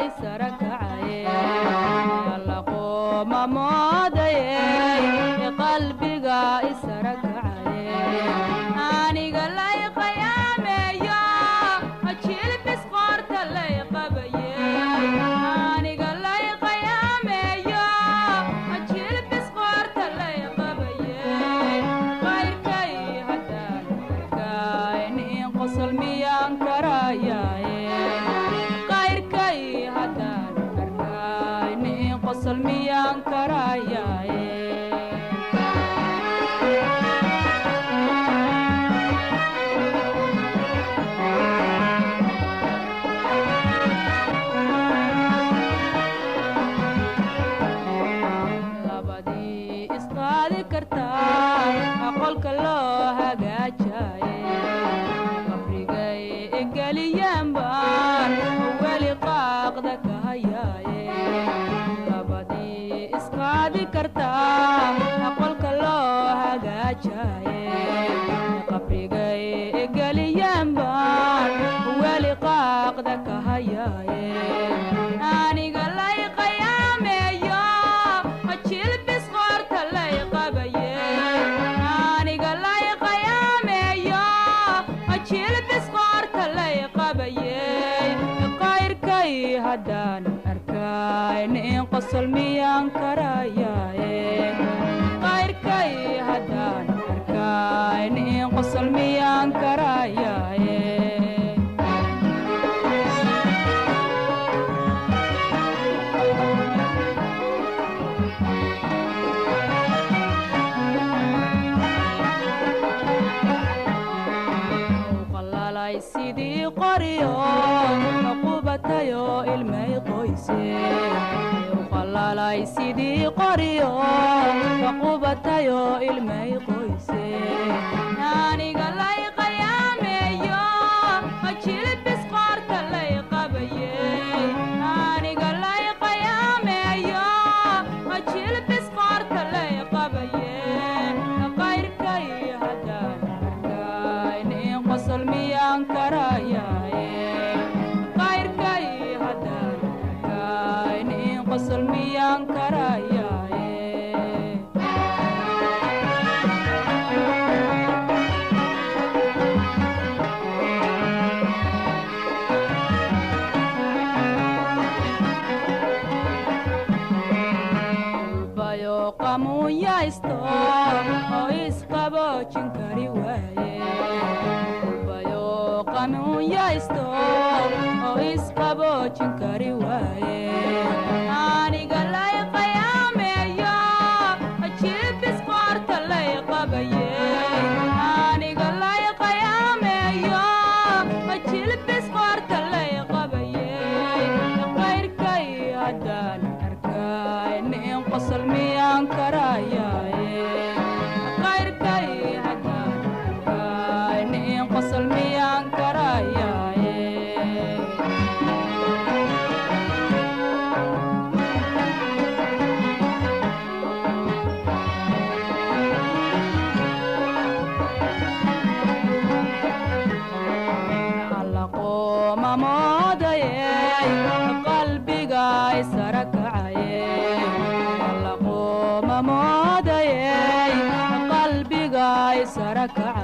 isarakacaye alla qooma moodaye qalbiga isarakacaye aniga lay qiyaameeyo jilbis qoorta lay qabaye aniga lay qiyaameeyo jilbis qoorta lay qabaye qayrkay haddaan arkayn in qosol miyaan karayaaye qayrkay haddaan arkayn in qosol miyaan karayaaye qolka loo hagaajaye qabrigay geliyaan baan weli qaaqda ka hayaaye labadii isqaadi kartaa qolka loo hagaajaye qabrigay geliyaan baan weli qaaqda ka hayaaye aniga lay qiyaameeyo jilbis qoorta lay qabaye aniga lay qiyaameeyo jilbis qoorta lay qabaye qayrkay haddaan arkayn in qosol miyaan karayaaye qayrkay haddaan arkayn in qosol miyaan karayaaye sidii qoriyo qubatayo ilmay qoyse qallalay sidii qoriyo qubatayo ilmay qoyse aniga lay qiyaameeyo jilbis qoorta lay qabaye aniga lay qiyaameeyo jilbis qoorta lay qabaye qayrkay haddaan arkayn in qosol miyaan karayaaye qayrkay haddaan arkayn in qosol miyaan karayaaye bayo qamuunyaysto oo isqaboojin kari waaye qamuunyaysto oo isqaboojin kari waaye aniga lay qiyaameeyo jilbis qoorta lay qabaye aniga lay qiyaameeyo jilbis qoorta lay qabaye qayrkay haddaan arkayn in qosol miyaan karayaaye qayrkay haddaan arkayn in qosol miyaan karayaaye alla qooma moodaye qalbiga isarakacaye alla qooma moodaye qalbiga isarakacaye